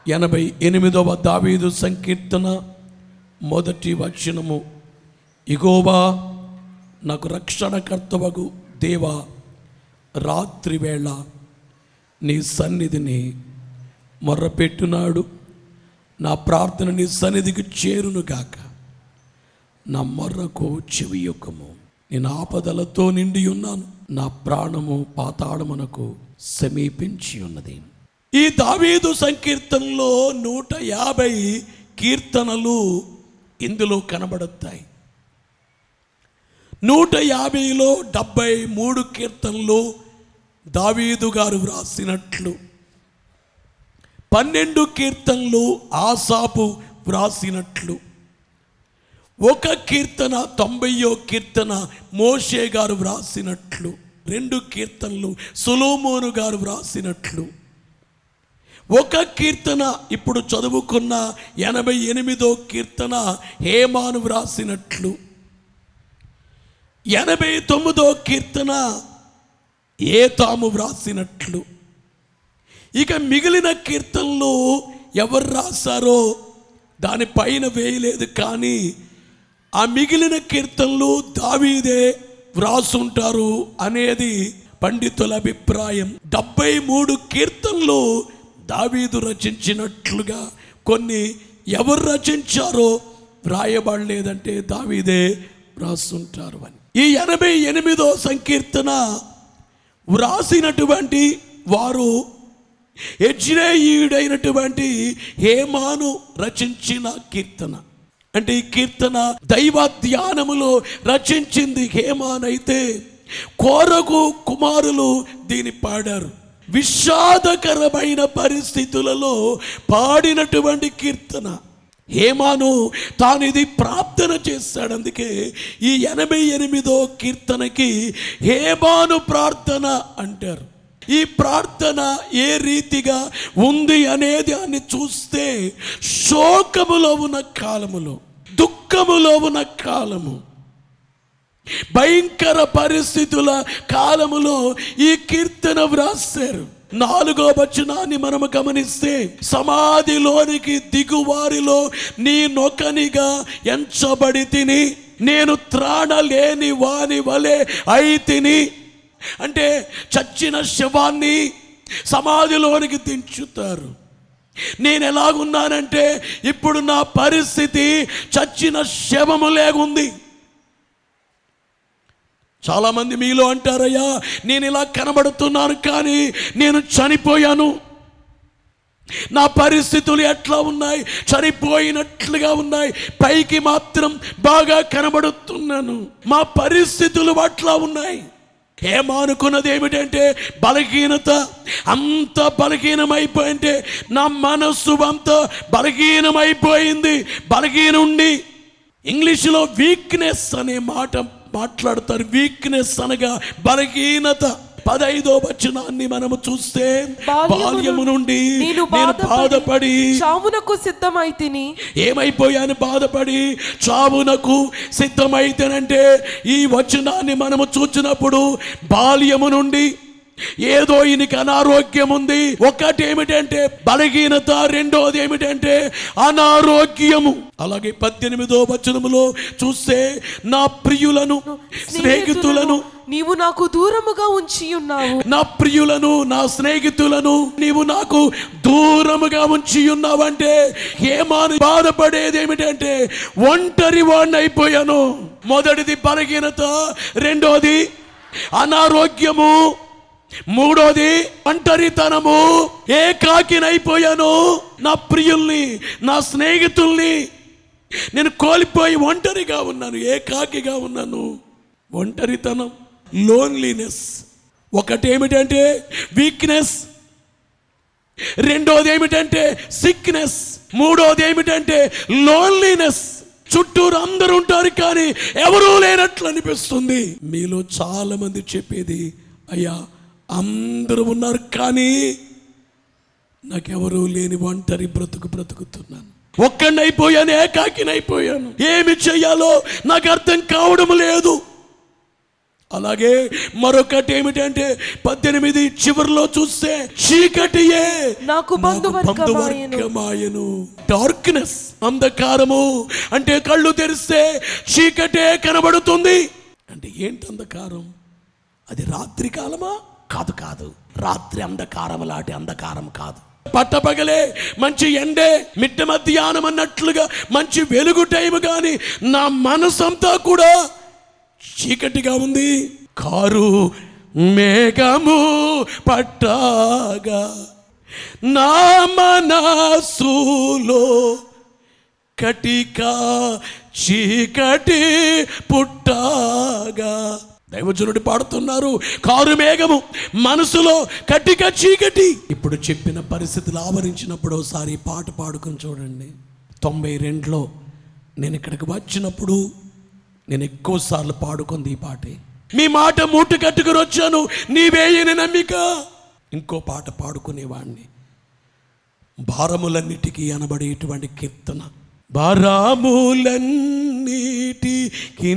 88వ దావీదు సంకీర్తన మొదటి వచనము. యెహోవా నాకు రక్షణకర్తవగు దేవా, రాత్రి వేళ నీ సన్నిధిని మొర్రపెట్టునాడు. నా ప్రార్థన నీ సన్నిధికి చేరునుగాక. నా మొర్రకు చెవియొక్కము. నేను ఆపదలతో నిండి ఉన్నాను. నా ప్రాణము పాతాళమునకు సమీపించి ఉన్నది. ఈ దావీదు సంకీర్తనలో 150 కీర్తనలు ఇందులో కనబడతాయి. 150లో 73 కీర్తనలు దావీదు గారు వ్రాసినట్లు, 12 కీర్తనలు ఆసాపు వ్రాసినట్లు, ఒక కీర్తన 90వ కీర్తన మోషే గారు వ్రాసినట్లు, 2 కీర్తనలు సొలొమోను గారు వ్రాసినట్లు, ఒక కీర్తన ఇప్పుడు చదువుకున్న 88వ కీర్తన హేమాను వ్రాసినట్లు, 89వ కీర్తన ఏతాము వ్రాసినట్లు. ఇక మిగిలిన కీర్తనలు ఎవరు రాశారో దానిపైన వేయలేదు, కానీ ఆ మిగిలిన కీర్తనలు దావీదే వ్రాసుంటారు అనేది పండితుల అభిప్రాయం. 73 కీర్తనలు దావీదు రచించినట్లుగా, కొన్ని ఎవరు రచించారో వ్రాయబడలేదంటే దావీదే వ్రాసుంటారు అని. ఈ 88వ సంకీర్తన వ్రాసినటువంటి వారు యెజ్రెయీయుడైనటువంటి హేమాను రచించిన కీర్తన. అంటే ఈ కీర్తన దైవ ధ్యానములో రచించింది హేమానైతే కోరగు కుమారులు దీన్ని పాడారు. విషాదకరమైన పరిస్థితులలో పాడినటువంటి కీర్తన. హేమాను తాను ఇది ప్రార్థన చేశాడు. అందుకే ఈ 88వ కీర్తనకి హేమాను ప్రార్థన అంటారు. ఈ ప్రార్థన ఏ రీతిగా ఉంది అనేది అని చూస్తే, శోకములో ఉన్న కాలములో, దుఃఖములో ఉన్న కాలము, భయంకర పరిస్థితుల కాలములో ఈ కీర్తన వ్రాసారు. 4వ వచనాన్ని మనము గమనిస్తే, సమాధిలోనికి దిగువారిలో నీ నొకనిగా ఎంచబడి తిని, నేను త్రాణలేని వాని వలె అయితిని. అంటే చచ్చిన శవాన్ని సమాధిలోనికి దించుతారు. నేను ఎలాగున్నానంటే ఇప్పుడు నా పరిస్థితి చచ్చిన శవము లేగుంది. చాలామంది మీలో అంటారయ్యా, నేను ఇలా కనబడుతున్నాను కానీ నేను చనిపోయాను, నా పరిస్థితులు ఎట్లా ఉన్నాయి, చనిపోయినట్లుగా ఉన్నాయి, పైకి మాత్రం బాగా కనబడుతున్నాను, మా పరిస్థితులు అట్లా ఉన్నాయి. ఏమనుకున్నది ఏమిటంటే బలహీనత. అంత బలహీనమైపోయింటే నా మనస్సు అంత బలహీనమైపోయింది. బలహీనుండి, ఇంగ్లీషులో వీక్నెస్ అనే మాట మాట్లాడతారు. వీక్నెస్ అనగా బలహీనత. 15వ వచనాన్ని మనము చూస్తే, బాల్యము నుండి నేను బాధపడి చావునకు సిద్ధమైతిని. ఏమైపోయాను? బాధపడి చావునకు సిద్ధమైతేనంటే ఈ వచనాన్ని మనము చూచినప్పుడు బాల్యము నుండి ఏదో ఈయనకి అనారోగ్యం ఉంది. ఒకటి ఏమిటంటే బలహీనత, రెండోది ఏమిటంటే అనారోగ్యము. అలాగే 18వ వచనములో చూస్తే, నా ప్రియులను స్నేహితులను నీవు నాకు దూరముగా ఉంచి ఉన్నావు. నా ప్రియులను, నా స్నేహితులను నీవు నాకు దూరముగా ఉంచి ఉన్నావంటే ఏమాను బాధపడేది ఏమిటంటే ఒంటరి వాడిని అయిపోయాను. మొదటిది బలహీనత, రెండోది అనారోగ్యము, మూడోది ఒంటరితనము, ఏకాకినైపోయాను. నా ప్రియుల్ని, నా స్నేహితుల్ని నేను కోల్పోయి ఒంటరిగా ఉన్నాను, ఏకాకిగా ఉన్నాను. ఒంటరితనం, లోన్లీనెస్. ఒకటి ఏమిటంటే వీక్నెస్, రెండోది ఏమిటంటే సిక్నెస్, మూడోది ఏమిటంటే లోన్లీనెస్. చుట్టూరు అందరూ ఉంటారు కానీ ఎవరూ లేనట్లు అనిపిస్తుంది. మీలో చాలా మంది చెప్పేది, అయ్యా అందరూ ఉన్నారు కానీ నాకెవరూ లేని ఒంటరి బ్రతుకుతున్నాను, ఒక్కడినైపోయాను, ఏకాకినైపోయాను, ఏమి చెయ్యాలో నాకు అర్థం కావడం లేదు. అలాగే మరొకటి ఏమిటంటే 18 చివరిలో చూస్తే చీకటియే నాకు బంధువర్గమాయను. డార్క్నెస్, అంధకారము అంటే కళ్ళు తెరిస్తే చీకటే కనబడుతుంది. అంటే ఏంటి అంధకారం? అది రాత్రి కాలమా? కాదు కాదు, రాత్రి అంధకారం లాంటి అంధకారం కాదు. పట్టపగలే మంచి ఎండే, మిట్ట మధ్యాహ్నం అన్నట్లుగా మంచి వెలుగు టైం, కానీ నా మనసంతా కూడా చీకటిగా ఉంది. కారు మేఘము పట్టాగా నా మనసులో కటిక చీకటి పుట్టాగా. దైవజనుడు పాడుతున్నారు, కారు మేఘము మనసులో కటిక చీకటి. ఇప్పుడు చెప్పిన పరిస్థితులు ఆవరించినప్పుడు ఒకసారి పాట పాడుకుని చూడండి. 92లో నేను ఇక్కడికి వచ్చినప్పుడు నేను ఎక్కువ సార్లు పాడుకుంది ఈ పాటే. మీ మాట మూట కట్టుకుని వచ్చాను, నీవేయని నమ్మిక. ఇంకో పాట పాడుకునేవాడిని, భారములన్నిటికీ అనబడేటువంటి కీర్తన. భారములన్నిటికి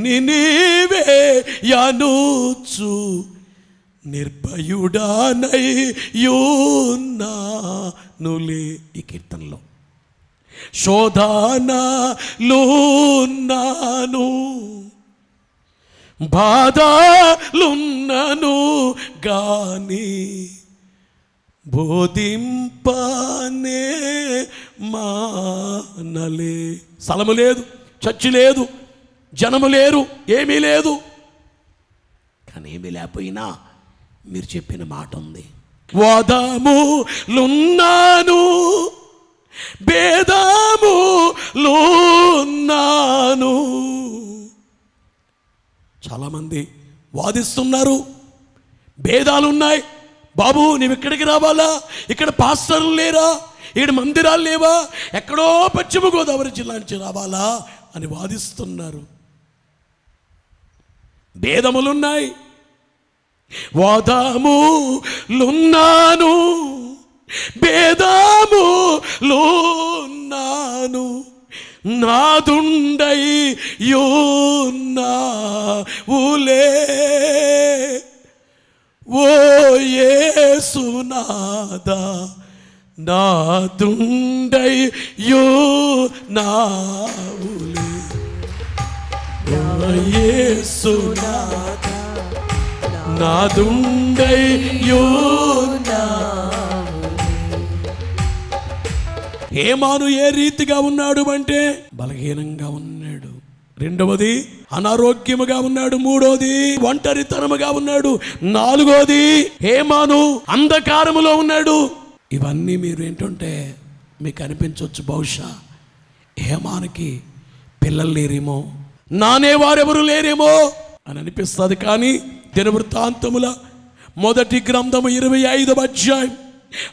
నీవే యానూచు నిర్భయుడానై యున్నానులే. ఈ కీర్తనలో శోధనలున్నాను, బాధలున్నను గాని బోధింపనే మానలే. స్థలము లేదు, చర్చి లేదు, జనము లేరు, ఏమీ లేదు. కానీ ఏమీ లేకపోయినా మీరు చెప్పిన మాట ఉంది. వాదములున్నాను, భేదములున్నాను. చాలామంది వాదిస్తున్నారు, భేదాలున్నాయి. బాబు నీవు ఇక్కడికి రావాలా, ఇక్కడ పాస్టర్లు లేరా, ఇక్కడ మందిరాలు లేవా, ఎక్కడో పశ్చిమ గోదావరి జిల్లా నుంచి రావాలా అని వాదిస్తున్నారు. భేదములున్నాయి, వాదములున్నాను, భేదములున్నాను. నాదుండై యున్నావులే ఓ యేసునాదా, నాదుండై యున్నావులే ఓ యేసునాదా, నాదుండై యున్నావులే. హేమాను ఏ రీతిగా ఉన్నాడు అంటే బలహీనంగా ఉన్నాడు. రెండవది అనారోగ్యముగా ఉన్నాడు. మూడోది ఒంటరితనముగా ఉన్నాడు. నాలుగోది హేమాను అంధకారములో ఉన్నాడు. ఇవన్నీ మీరు ఏంటంటే మీకు అనిపించవచ్చు, బహుశా హేమానికి పిల్లలు లేరేమో, నానేవారెవరు లేరేమో అని అనిపిస్తుంది. కానీ దినవృత్తాంతముల మొదటి గ్రంథము 25వ అధ్యాయం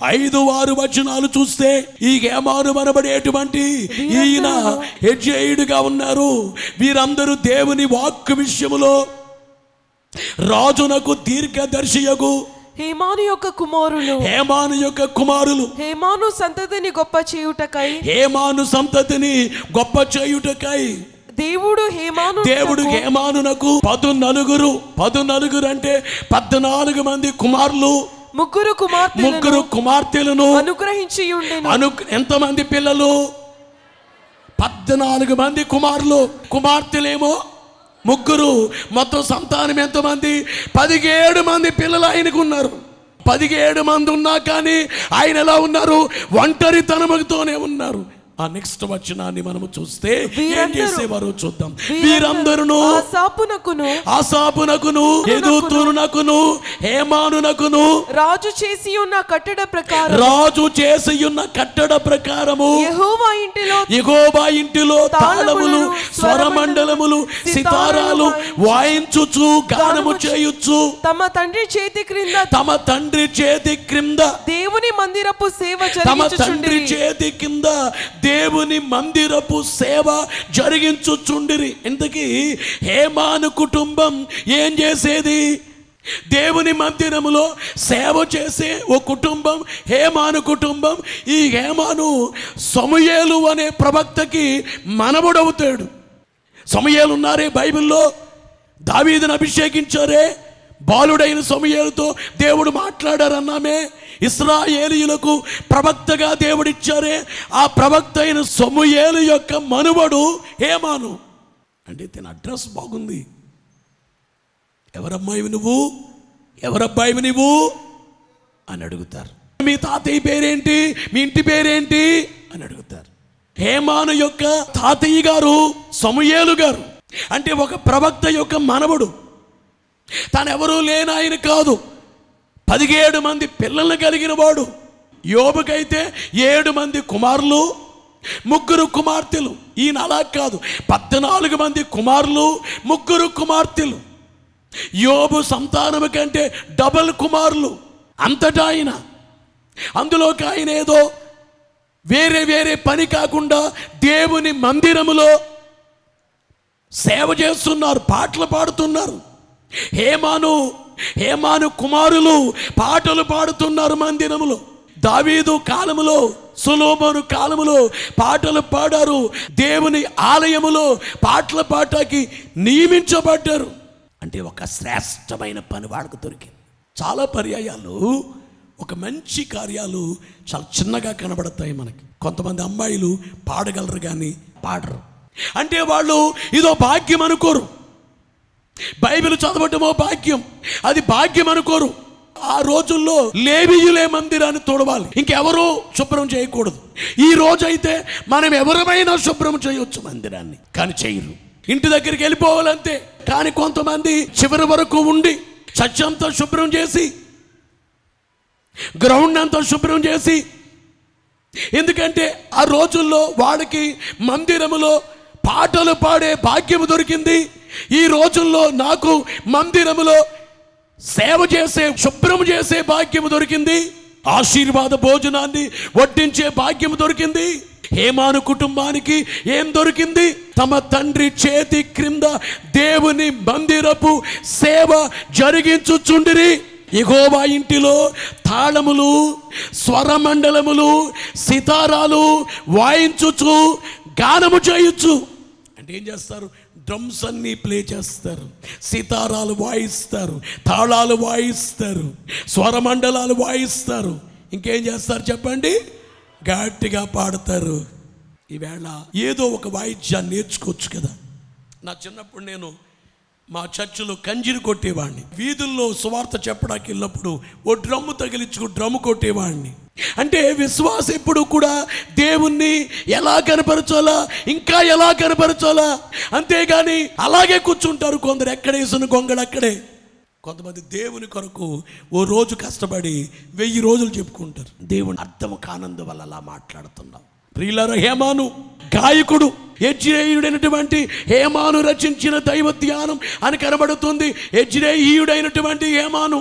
5-6 వచనాలు చూస్తే ఈ హేమాను అనబడేటువంటి ఈయన యెజ్రెయేలుగా ఉన్నారు. వీరందరూ దేవుని వాక్కు విషయములో రాజునకు దీర్ఘదర్శియగు హేమాను యొక్క కుమారులు, హేమాను యొక్క కుమారులు, హేమాను సంతతిని గొప్ప చేయుటకై, హేమాను సంతతిని గొప్ప చేయుటకై దేవుడు హేమానునకు 14 అంటే 14 మంది కుమారులు, ముగ్గురు కుమార్తెలను అనుగ్రహించి ఉండెను. ఎంతమంది పిల్లలు? 14 మంది కుమారులు, కుమార్తెలేమో ముగ్గురు. మొత్తం సంతానం ఎంతమంది? 17 మంది పిల్లలు ఆయనకు ఉన్నారు. 17 మంది ఉన్నా కానీ ఆయన ఎలా ఉన్నారు? ఒంటరితనముతోనే ఉన్నారు. ఆ నెక్స్ట్ వచనాన్ని మనము చూస్తే ఏం చేసేవారు చూద్దాం. వీరందరూ ఆసాపునకును యెదుతూనునకును హేమానునకును రాజు చేసి ఉన్న కట్టడ ప్రకారము యెహోవా ఇంటిలో తాళములు, స్వరమండలములు, సితారాలు వాయించుచు గానము చేయుచు తమ తండ్రి చేతి క్రింద దేవుని మందిరపు సేవ దేవుని మందిరపు సేవ జరిగించుచుండిరి. ఇంతకీ హేమాను కుటుంబం ఏం చేసేది? దేవుని మందిరములో సేవ చేసే ఓ కుటుంబం హేమాను కుటుంబం. ఈ హేమాను సమూయేలు అనే ప్రవక్తకి మనవడవుతాడు. సమూయేలు ఉన్నారే బైబిల్లో, దావీదును అభిషేకించారే, బాలుడైన సమూయేలుతో దేవుడు మాట్లాడారన్నామే. ఇశ్రాయేలీయులకు ప్రవక్తగా దేవుడిచ్చారే, ఆ ప్రవక్త అయిన సమూయేలు యొక్క మనువడు హేమాను. అంటే తన అడ్రస్ బాగుంది. ఎవరమ్మాయివి నువ్వు, ఎవరబ్బాయివి నువ్వు అని అడుగుతారు. మీ తాతయ్య పేరేంటి, మీ ఇంటి పేరేంటి అని అడుగుతారు. హేమాను యొక్క తాతయ్య గారు సమూయేలు గారు. అంటే ఒక ప్రవక్త యొక్క మనవడు. తానెవరూ లేనాయన కాదు. 17 మంది పిల్లల్ని కలిగిన వాడు. యోబుకైతే 7 మంది కుమారులు, 3 కుమార్తెలు. ఈయన అలా కాదు, 14 మంది కుమారులు, 3 కుమార్తెలు. యోబు సంతానము కంటే డబల్ కుమారులు. అంతటా ఆయన, అందులోకి ఆయన ఏదో వేరే వేరే పని కాకుండా దేవుని మందిరములో సేవ చేస్తున్నారు, పాటలు పాడుతున్నారు. హేమాను కుమారులు పాటలు పాడుతున్నారు మందిరములో. దావీదు కాలములో, సొలొమోను కాలములో పాటలు పాడారు. దేవుని ఆలయములో పాటలు పాడటానికి నియమించబడ్డారు. అంటే ఒక శ్రేష్టమైన పని వాళ్ళకు దొరికింది. చాలా పర్యాయాలు ఒక మంచి కార్యాలు చాలా చిన్నగా కనబడతాయి మనకి. కొంతమంది అమ్మాయిలు పాడగలరు కానీ పాడరు. అంటే వాళ్ళు ఇదో భాగ్యం అనుకోరు. బైబిల్ చదవటమో భాగ్యం, అది భాగ్యం అనుకోరు. ఆ రోజుల్లో లేవీయులే మందిరాన్ని తోడవాలి, ఇంకెవరూ శుభ్రం చేయకూడదు. ఈ రోజైతే మనం ఎవరమైనా శుభ్రం చేయొచ్చు మందిరాన్ని, కానీ చేయరు. ఇంటి దగ్గరికి వెళ్ళిపోవాలంతే. కానీ కొంతమంది చివరి వరకు ఉండి చర్చంతా శుభ్రం చేసి, గ్రౌండ్ అంతా శుభ్రం చేసి, ఎందుకంటే ఆ రోజుల్లో వాళ్ళకి మందిరములో పాటలు పాడే భాగ్యము దొరికింది. ఈ రోజుల్లో నాకు మందిరములో సేవ చేసే, శుభ్రం చేసే భాగ్యము దొరికింది. ఆశీర్వాద భోజనాన్ని వడ్డించే భాగ్యము దొరికింది. హేమాను కుటుంబానికి ఏం దొరికింది? తమ తండ్రి చేతి క్రింద దేవుని మందిరపు సేవ జరిగించుచుండిరి. యెహోవా ఇంటిలో తాళములు, స్వరమండలములు, సితారాలు వాయించుచు గానము చేయొచ్చు. అంటే ఏం చేస్తారు? డ్రమ్స్ అన్నీ ప్లే చేస్తారు, సితారాలు వాయిస్తారు, తాళాలు వాయిస్తారు, స్వరమండలాలు వాయిస్తారు. ఇంకేం చేస్తారు చెప్పండి? గట్టిగా పాడతారు. ఈవేళ ఏదో ఒక వాయిద్యాన్ని నేర్చుకోవచ్చు కదా. నా చిన్నప్పుడు నేను మా చర్చిలో కంజిరి కొట్టేవాడిని. వీధుల్లో సువార్త చెప్పడానికి వెళ్ళినప్పుడు ఓ డ్రమ్ము తగిలించుకు డ్రమ్ము కొట్టేవాడిని. అంటే విశ్వాస ఎప్పుడు కూడా దేవుణ్ణి ఎలా కనపరచాలా, ఇంకా ఎలా కనపరచాలా, అంతేగాని అలాగే కూర్చుంటారు. కొందరు ఎక్కడేసిన గొంగడు అక్కడే. కొంతమంది దేవుని కొరకు ఓ రోజు కష్టపడి 1000 రోజులు చెప్పుకుంటారు. దేవుని అర్థం కానందు వల్ల అలా మాట్లాడుతున్నాం. ప్రియులారా, హేమాను గాయకుడు, యెజ్రెయేయుడైనటువంటి హేమాను రచించిన దైవ ధ్యానం అని కనబడుతుంది. యెజ్రెయేయుడైనటువంటి హేమాను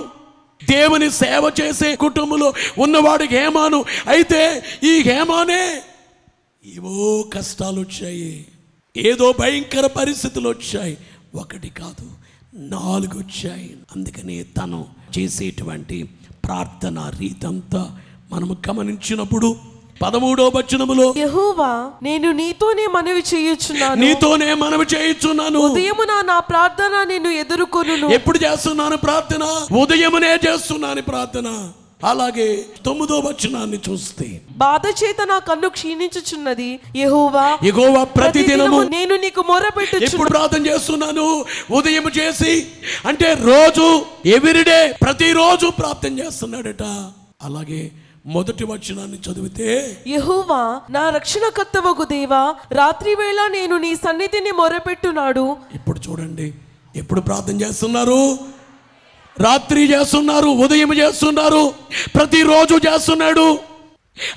దేవుని సేవ చేసే కుటుంబంలో ఉన్నవాడు హేమాను. అయితే ఈ హేమానే ఏవో కష్టాలు వచ్చాయి, ఏదో భయంకర పరిస్థితులు వచ్చాయి. 1 కాదు 4 వచ్చాయి. అందుకని తను చేసేటువంటి ప్రార్థన రీతంతా మనము గమనించినప్పుడు 13వ వచనములో, యెహోవా నేను నీతోనే మనవి చేయుచున్నాను, ఉదయమున నా ప్రార్థన నేను ఎదుర్కొనును. ఎప్పుడు చేస్తున్నాను ప్రార్థన? ఉదయమునే చేస్తున్నాను ప్రార్థన. అలాగే 9వ వచనాన్ని చూస్తే, బాధ చేత నా కన్ను క్షీణించుచున్నది, యెహోవా ప్రతిదినము నేను నీకు మొరపెట్టుచున్నాను. ఎప్పుడు ప్రార్థన చేస్తున్నాను? ఉదయం చేసి, అంటే రోజు, ఎవ్రీడే, ప్రతిరోజు ప్రార్థన చేస్తున్నాడట. అలాగే మొదటి వచనాన్ని చదివితే, యెహోవా నా రక్షణకర్తవగు దేవా, రాత్రి వేళ నేను నీ సన్నిధిని మొరపెట్టున్నాడు. ఇప్పుడు చూడండి, ఎప్పుడు ప్రార్థన చేస్తున్నారు? రాత్రి చేస్తున్నారు, ఉదయం చేస్తున్నారు, ప్రతిరోజు చేస్తున్నాడు.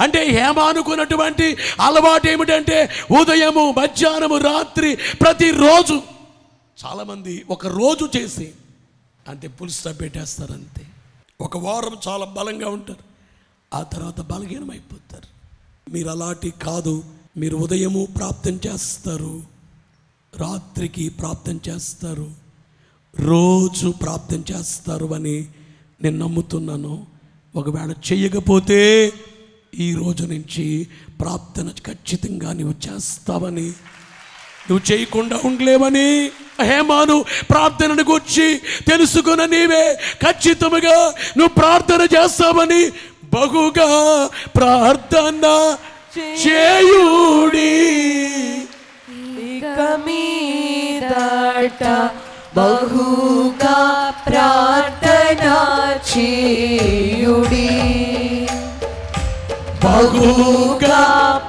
అంటే హేమానుకున్నటువంటి అలవాటు ఏమిటంటే ఉదయము, మధ్యాహ్నము, రాత్రి, ప్రతిరోజు. చాలామంది ఒక రోజు చేసి అంతే ఫుల్ స్టాప్ పెట్టేస్తారు. అంతే. ఒక వారం చాలా బలంగా ఉంటారు, ఆ తర్వాత బలహీనమైపోతారు. మీరు అలాంటి కాదు. మీరు ఉదయము ప్రార్థన చేస్తారు, రాత్రికి ప్రార్థన చేస్తారు, రోజు ప్రార్థన చేస్తారు అని నేను నమ్ముతున్నాను. ఒకవేళ చెయ్యకపోతే ఈ రోజు నుంచి ప్రార్థన ఖచ్చితంగా నీవు చేస్తావని నువ్వు చేయకుండా ఉండలేవని హేమాను ప్రార్థనను గురించి తెలుసుకున్న నీవే ఖచ్చితంగా నువ్వు ప్రార్థన చేస్తావని బహుగా ప్రార్థన చేయుడి. ఇక మీదట బహుగా ప్రార్థన చేయుడి. బహుగా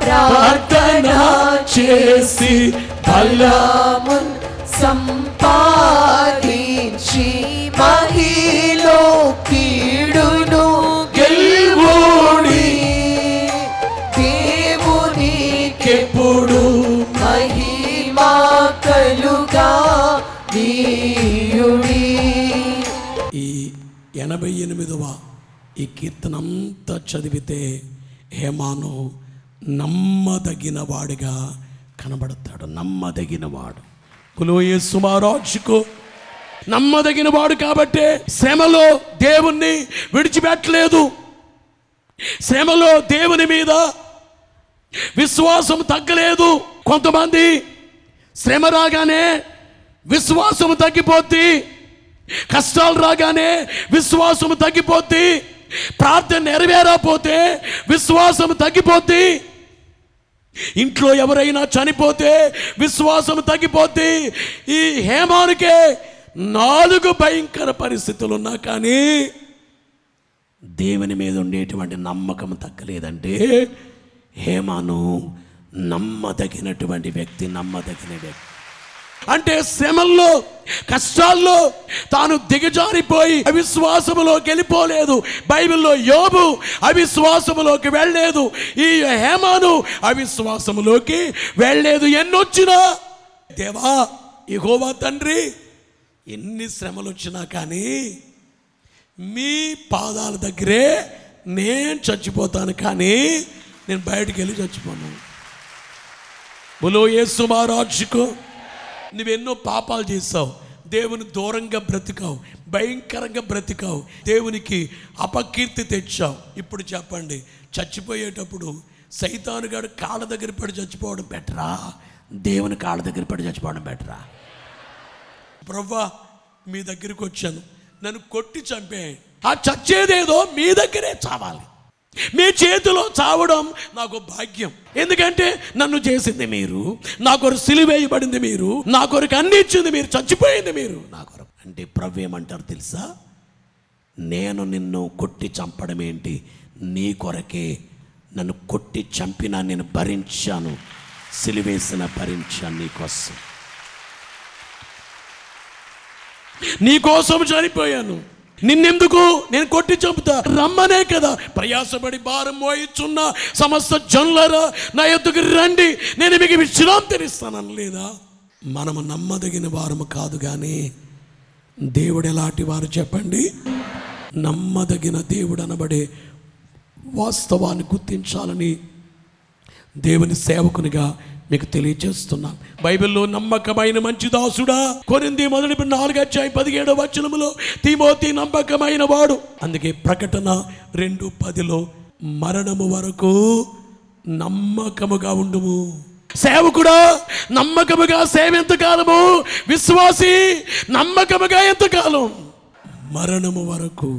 ప్రార్థన చేసి బలము సంపాదించి మహిలో కీడును గెలువుడి. దేవునికెప్పుడు మహిమా కలుగా నీయుడి. ఈ 88వ ఈ కీర్తనంతా చదివితే హేమాను నమ్మదగిన వాడిగా కనబడతాడు. నమ్మదగిన వాడు యేసు మహారాజుకు నమ్మదగిన వాడు కాబట్టే శ్రమలో దేవుణ్ణి విడిచిపెట్టలేదు. శ్రమలో దేవుని మీద విశ్వాసం తగ్గలేదు. కొంతమంది శ్రమ రాగానే విశ్వాసం తగ్గిపోద్ది, కష్టాలు రాగానే విశ్వాసం తగ్గిపోద్ది, ప్రార్థన నెరవేరకపోతే విశ్వాసం తగ్గిపోద్ది, ఇంట్లో ఎవరైనా చనిపోతే విశ్వాసం తగ్గిపోద్ది. ఈ హేమానుకే 4 భయంకర పరిస్థితులు ఉన్నా కానీ దేవుని మీద ఉండేటువంటి నమ్మకం తగ్గలేదంటే హేమాను నమ్మదగినటువంటి వ్యక్తి. నమ్మదగిన వ్యక్తి అంటే శ్రమల్లో కష్టాల్లో తాను దిగజారిపోయి అవిశ్వాసములోకి వెళ్ళిపోలేదు. బైబిల్లో యోబు అవిశ్వాసములోకి వెళ్ళలేదు. ఈ హేమాను అవిశ్వాసములోకి వెళ్ళలేదు. ఎన్నొచ్చినా దేవా యెహోవా తండ్రి ఎన్ని శ్రమలు వచ్చినా కానీ మీ పాదాల దగ్గరే నేను చచ్చిపోతాను, కానీ నేను బయటికి వెళ్ళి చచ్చిపోను. బోలో యేసు మహారాజుకు. నువ్వెన్నో పాపాలు చేసావు, దేవుని దూరంగా బ్రతికావు, భయంకరంగా బ్రతికావు, దేవునికి అపకీర్తి తెచ్చావు. ఇప్పుడు చెప్పండి, చచ్చిపోయేటప్పుడు సైతానుగాడు కాళ్ళ దగ్గర పడి చచ్చిపోవడం బెటరా, దేవుని కాళ్ళ దగ్గర పడి చచ్చిపోవడం బెటరా? ప్రభువా మీ దగ్గరికి వచ్చాను, నన్ను కొట్టి చంపే. ఆ చచ్చేదేదో మీ దగ్గరే చావాలి. మీ చేతిలో చావడం నాకు భాగ్యం. ఎందుకంటే నన్ను చేసింది మీరు, నా కొరకు సిలువేయబడింది మీరు, నా కొరకు అన్ని ఇచ్చింది మీరు, చచ్చిపోయింది మీరు నా కొరకు. అంటే ప్రభు ఏమంటారు తెలుసా? నేను నిన్ను కొట్టి చంపడం ఏంటి, నీ కొరకే నన్ను కొట్టి చంపినా నేను భరించాను, సిలువేసిన భరించాను నీకోసం, నీకోసం చనిపోయాను. నిన్నెందుకు నేను కొట్టి చంపుతా, రమ్మనే కదా. ప్రయాసపడి భారం మోయిచున్న సమస్త జనులారా నా యొద్దకు రండి, నేను మీకు విశ్రాంతినిస్తానని లేదా? మనము నమ్మదగిన వారము కాదు, కానీ దేవుడు ఎలాంటి వారు చెప్పండి? నమ్మదగిన దేవుడు అనబడే వాస్తవాన్ని గుర్తించాలని దేవుని సేవకునిగా మీకు తెలియజేస్తున్నాను. బైబిల్లో నమ్మకమైన మంచి దాసుడా, కొరింథీ 4:17 తిమోతి నమ్మకమైన వాడు. అందుకే ప్రకటన 2:10 మరణము వరకు నమ్మకముగా ఉండుము. సేవకుడా నమ్మకముగా సేవ ఎంతకాలము, విశ్వాసి నమ్మకముగా ఎంతకాలం? మరణము వరకు.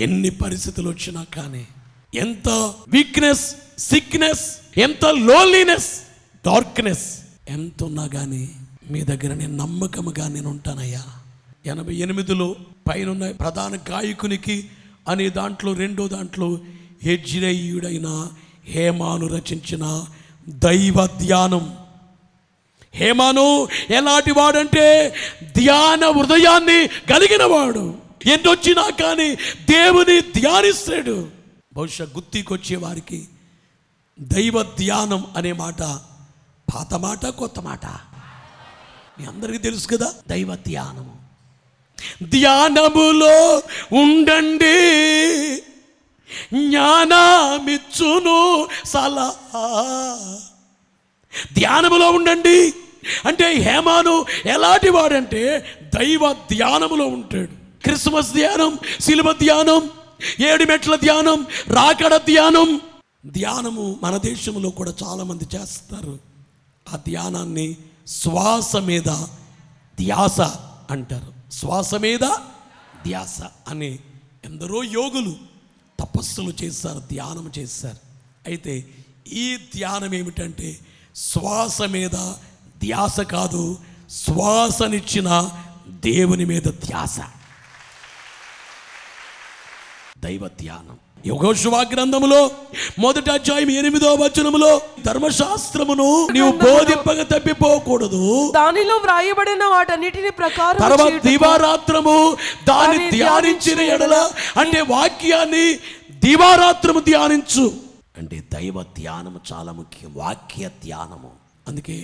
ఎన్ని పరిస్థితులు వచ్చినా కానీ, ఎంత వీక్నెస్, సిక్నెస్, ఎంత లోన్లీనెస్, డార్క్నెస్ ఎంత ఉన్నా కానీ మీ దగ్గర నేను నమ్మకముగా నేను ఉంటానయ్యా. 88లో పైన ప్రధాన గాయకునికి అనే దాంట్లో 2వ యెజ్రెయీయుడైన హేమాను రచించిన దైవ ధ్యానం. హేమాను ఎలాంటి వాడంటే ధ్యాన హృదయాన్ని కలిగిన వాడు. ఎన్నొచ్చినా కానీ దేవుని ధ్యానిస్తాడు. బహుశా గుర్తికొచ్చే వారికి దైవ ధ్యానం అనే మాట పాత మాట, కొత్త మాట మీ అందరికీ తెలుసు కదా. దైవ ధ్యానము. ధ్యానములో ఉండండి, జ్ఞానమిచ్చును సలహా. ధ్యానములో ఉండండి అంటే హేమాను ఎలాంటి వాడంటే దైవ ధ్యానములో ఉంటాడు. క్రిస్మస్ ధ్యానం, శిలువ ధ్యానం, 7 మెట్ల ధ్యానం, రాకడ ధ్యానం. ధ్యానము మన దేశంలో కూడా చాలామంది చేస్తారు. ఆ ధ్యానాన్ని శ్వాస మీద ధ్యాస అంటారు. శ్వాస మీద ధ్యాస అని ఎందరో యోగులు తపస్సులు చేశారు, ధ్యానం చేశారు. అయితే ఈ ధ్యానం ఏమిటంటే శ్వాస మీద ధ్యాస కాదు, శ్వాసనిచ్చిన దేవుని మీద ధ్యాస. దైవ ధ్యానం. యెహోషువ గ్రంథములో 1వ అధ్యాయం 8వ వచనములో ధర్మశాస్త్రమును నీవు బోధింపక తప్పిపోకూడదు, దానిలో వ్రాయబడిన వాటన్నిటిని ప్రకారం తర్వాత చేయుటకు దివారాత్రము దాన్ని ధ్యానించిన ఎడల, అంటే వాక్యాన్ని దివారాత్రము ధ్యానించు. అంటే దైవ ధ్యానము చాలా ముఖ్యం, వాక్య ధ్యానము. అందుకే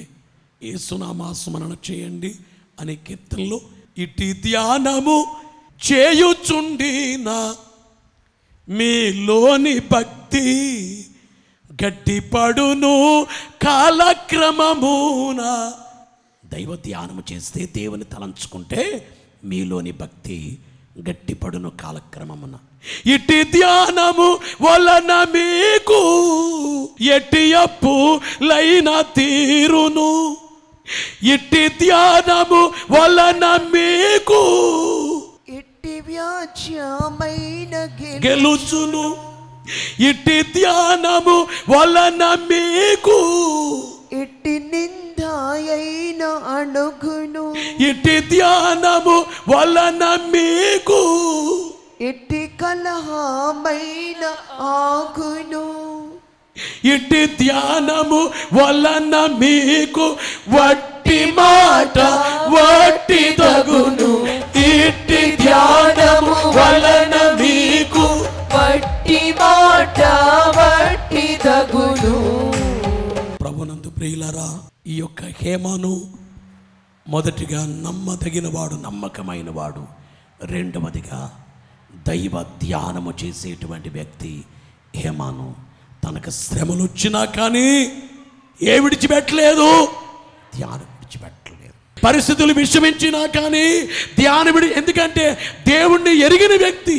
యేసునామ స్మరణ చేయండి అనే కీర్తనలో ఇట్టి ధ్యానము చేయుచుండిన మీలోని భక్తి గట్టిపడును కాలక్రమమున. దైవ ధ్యానము చేస్తే, దేవుని తలంచుకుంటే మీలోని భక్తి గట్టిపడును కాలక్రమమున. ఇట్టి ధ్యానము వలన మీకు ఎట్టి అప్పు లైన తీరును. ఇట్టి ధ్యానము వలన మీకు ఎట్టి వ్యాజ్యమైన గెలుచును. ఇట్టి ధ్యానము వలన మీకు ఎట్టి నిందాయైన అణుగును. ఇట్టి ధ్యానము వలన మీకు ఎట్టి కలహమైన ఆగును. ఇట్టి ధ్యానము వలన మీకు వట్టి మాట వట్టి తగును. ఇట్టి ధ్యానము వలన మీకు వట్టి మాట వట్టి తగును. ప్రభునందు ప్రియులారా, ఈ యొక్క హేమాను మొదటిగా నమ్మదగిన వాడు, నమ్మకమైన వాడు. రెండవదిగా దైవ ధ్యానము చేసేటువంటి వ్యక్తి హేమాను. తనకు శ్రమలు వచ్చినా కానీ ఏ విడిచిపెట్టలేదు, ధ్యానం విడిచిపెట్టలేదు. పరిస్థితులు విషమించినా కానీ ధ్యానం ఎందుకంటే దేవుణ్ణి ఎరిగిన వ్యక్తి.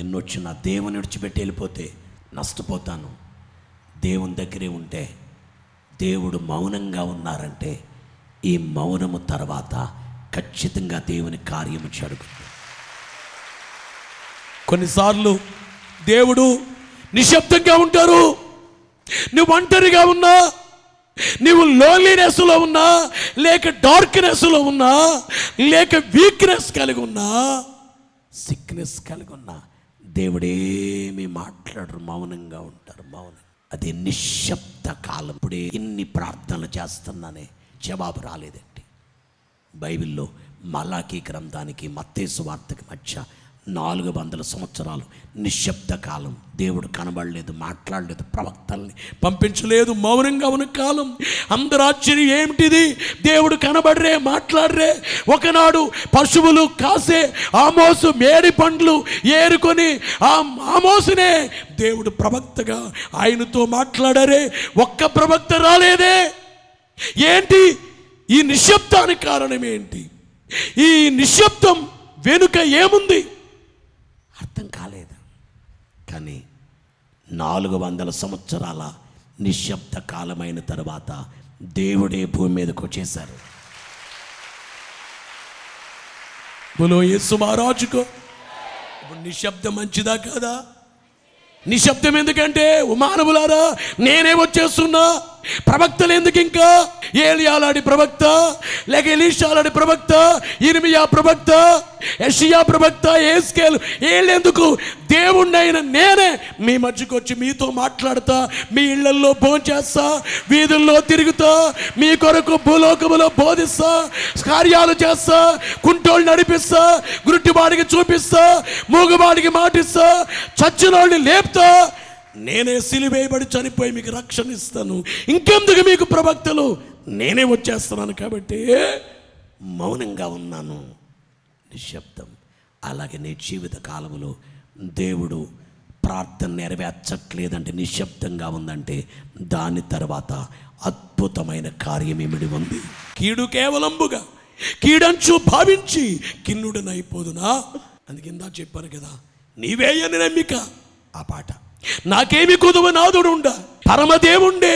ఎన్నొచ్చినా దేవుని విడిచిపెట్టి వెళ్ళిపోతే నష్టపోతాను. దేవుని దగ్గరే ఉంటే, దేవుడు మౌనంగా ఉన్నారంటే ఈ మౌనము తర్వాత ఖచ్చితంగా దేవుని కార్యము జరుగుతుంది. కొన్నిసార్లు దేవుడు నిశ్శబ్దంగా ఉంటారు. నువ్వు ఒంటరిగా ఉన్నా, నువ్వు లోన్లీనెస్లో ఉన్నా, లేక డార్క్నెస్లో ఉన్నా, లేక వీక్నెస్ కలిగి ఉన్నా, సిక్నెస్ కలిగి ఉన్నా, దేవుడేమి మాట్లాడరు, మౌనంగా ఉంటారు. మౌనం అది నిశ్శబ్ద కాలం. ఇప్పుడే ఇన్ని ప్రార్థనలు చేస్తున్నానే జవాబు రాలేదండి. బైబిల్లో మలాకీ గ్రంథానికి మత్తయి సువార్తకి మధ్య 400 సంవత్సరాలు నిశ్శబ్ద కాలం. దేవుడు కనబడలేదు, మాట్లాడలేదు, ప్రవక్తల్ని పంపించలేదు, మౌనంగా ఉన్న కాలం. అందరూ ఆశ్చర్యం, ఏమిటిది, దేవుడు కనబడరే, మాట్లాడరే. ఒకనాడు పశువులు కాసే ఆమోసు మేడి పండ్లు ఏరుకొని ఆ ఆమోసునే దేవుడు ప్రవక్తగా ఆయనతో మాట్లాడరే. ఒక్క ప్రవక్త రాలేదే. ఏంటి ఈ నిశ్శబ్దానికి కారణం ఏంటి? ఈ నిశ్శబ్దం వెనుక ఏముంది అర్థం కాలేదు. కానీ 400 సంవత్సరాల నిశ్శబ్ద కాలమైన తర్వాత దేవుడే భూమి మీదకు వచ్చేశారు. బోలో యేసు మహారాజుకో. ఇప్పుడు నిశ్శబ్దం మంచిదా కాదా? నిశ్శబ్దం ఎందుకంటే, మానవులారా నేనే వచ్చేస్తున్నా. ప్రవక్తలు ఎందుకు? ఇంకా ఏలియాలాడి ప్రవక్త, లేక ఎలీషాలాడి ప్రవక్త, ఇర్మియా ప్రవక్త, యెషయా ప్రవక్త, యేస్కేలు, వీళ్ళెందుకు? దేవుణ్ణైన నేనే మీ మధ్యకు వచ్చి మీతో మాట్లాడతా, మీ ఇళ్లల్లో భోంచేస్తా, వీధుల్లో తిరుగుతా, మీ కొరకు భూలోకములో బోధిస్తా, కార్యాలు చేస్తా, కుంటోళ్ళు నడిపిస్తా, గురుటివాడికి చూపిస్తా, మూగవాడికి మాటిస్తా, చచ్చినోళ్ళని లేపుతా. నేనే సిలువేయబడి చనిపోయి మీకు రక్షణ ఇస్తాను. ఇంకెందుకు మీకు ప్రవక్తలు? నేనే వచ్చేస్తున్నాను కాబట్టి మౌనంగా ఉన్నాను. నిశ్శబ్దం. అలాగే నీ జీవిత కాలంలో దేవుడు ప్రార్థన నెరవేర్చట్లేదంటే, నిశ్శబ్దంగా ఉందంటే, దాని తర్వాత అద్భుతమైన కార్యం ఏమిటి ఉంది. కీడు కేవలంబుగా కీడంచు భావించి కిన్నుడనైపోదునా. అందుకే ఇందా చెప్పాను కదా, నీవే అని నమ్మిక. ఆ పాట నాకేమి కుదువ నాదుడుండ, పరమదేవుండే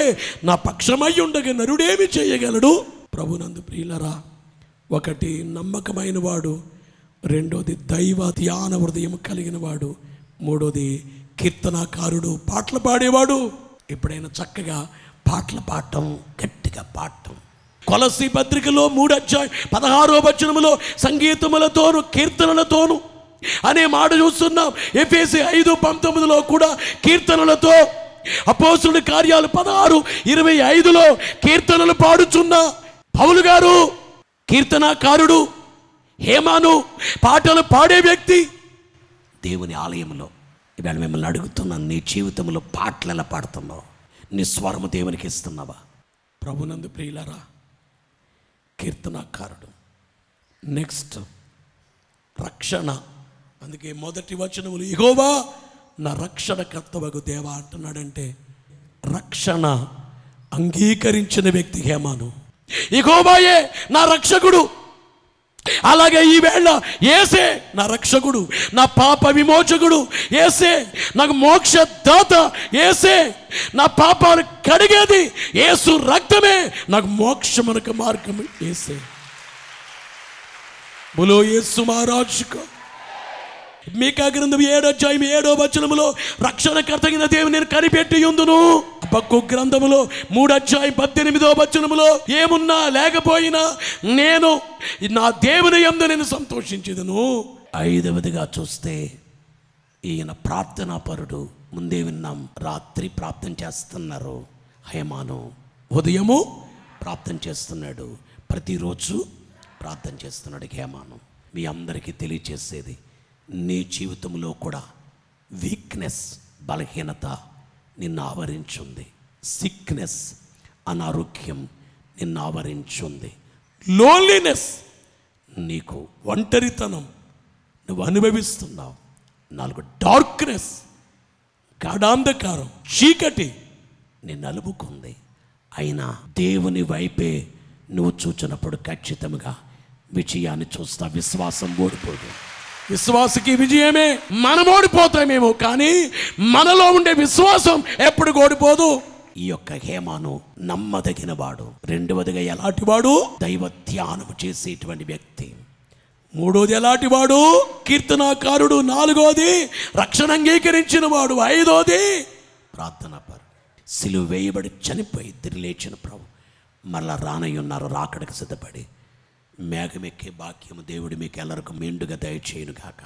నా పక్షమై ఉండగా నరుడేమి చేయగలడు. ప్రభునందు ప్రియులరా, ఒకటి నమ్మకమైన వాడు, రెండోది దైవ ధ్యాన హృదయం కలిగిన వాడు, మూడోది కీర్తనాకారుడు, పాటలు పాడేవాడు. ఎప్పుడైనా చక్కగా పాటలు పాడటం, గట్టిగా పాడటం. కొలస్సీ పత్రికలో 3:16 సంగీతములతోను కీర్తనలతోను అనే మాట చూస్తున్నాం. ఎఫెసీ 5:19 కూడా కీర్తనలతో, అపోస్తలుల కార్యాలు 16:25 కీర్తనలు పాడుచున్న పౌలు గారు కీర్తనాకారుడు. హేమాను పాటలు పాడే వ్యక్తి. దేవుని ఆలయంలో ఇవాళ మిమ్మల్ని అడుగుతున్నాను, నీ జీవితంలో పాటలు ఎలా పాడుతున్నావు? నీ స్వరము దేవునికి ఇస్తున్నావా? ప్రభునందు ప్రియులారా, కీర్తనాకారుడు. నెక్స్ట్ రక్షణ. అందుకే మొదటి వచనములు యెహోవా నా రక్షణకర్తవగు దేవా అంటున్నాడంటే రక్షణ అంగీకరించిన వ్యక్తి హేమాను. యెహోవాయే నా రక్షకుడు. అలాగే ఈవేళ యేసే నా రక్షకుడు, నా పాప విమోచకుడు యేసే, నాకు మోక్ష దాత యేసే, నా పాపాలు కడిగేది యేసు రక్తమే, నాకు మోక్షమునకు మార్గం యేసే. బోలో యేసు మహారాజుకు. మీకా గ్రంథం 7:7 రక్షణకర్తగిన దేవుని నేను కనిపెట్టి ఉందును. హబక్కూకు గ్రంథములో 3:18 ఏమున్నా లేకపోయినా నేను నా దేవుని యందు నేను సంతోషించేదను. 5వదిగా చూస్తే ఈయన ప్రార్థనాపరుడు. ముందే విన్నాం, రాత్రి ప్రార్థన చేస్తున్నారు. హేమాను ఉదయము ప్రార్థన చేస్తున్నాడు, ప్రతిరోజు ప్రార్థన చేస్తున్నాడు హేమాను. మీ అందరికీ తెలియచేసేది, నీ జీవితంలో కూడా వీక్నెస్, బలహీనత నిన్ను ఆవరించుంది. సిక్నెస్, అనారోగ్యం నిన్ను ఆవరించుంది. లోన్లీనెస్, నీకు ఒంటరితనం నువ్వు అనుభవిస్తున్నావు. 4 డార్క్నెస్, గాఢాంధకారం, చీకటి నిన్ను అలుముకుంది. అయినా దేవుని వైపే నువ్వు చూచినప్పుడు ఖచ్చితంగా విజయాన్ని చూస్తా. విశ్వాసం ఓడిపోదు. విశ్వాసకి విజయమే. మనం ఓడిపోతామేమో, కానీ మనలో ఉండే విశ్వాసం ఎప్పుడు ఓడిపోదు. ఈ యొక్క హేమాను నమ్మదగిన వాడు. 2వదిగా ఎలాంటి వాడు? దైవ ధ్యానం చేసేటువంటి వ్యక్తి. 3వది ఎలాంటి వాడు? కీర్తనాకారుడు. 4వది రక్షణ అంగీకరించిన వాడు. 5వది ప్రార్థనాపరుడు. సిలువ వేయబడి చనిపోయి తిరిగి లేచిన ప్రభు మళ్ళా రానయ్యున్నారు, రాకడకు సిద్ధపడి. మేఘమెక్కే భాగ్యము దేవుడు మీకు ఎల్లరికూ మెండుగా దయచేయును గాక.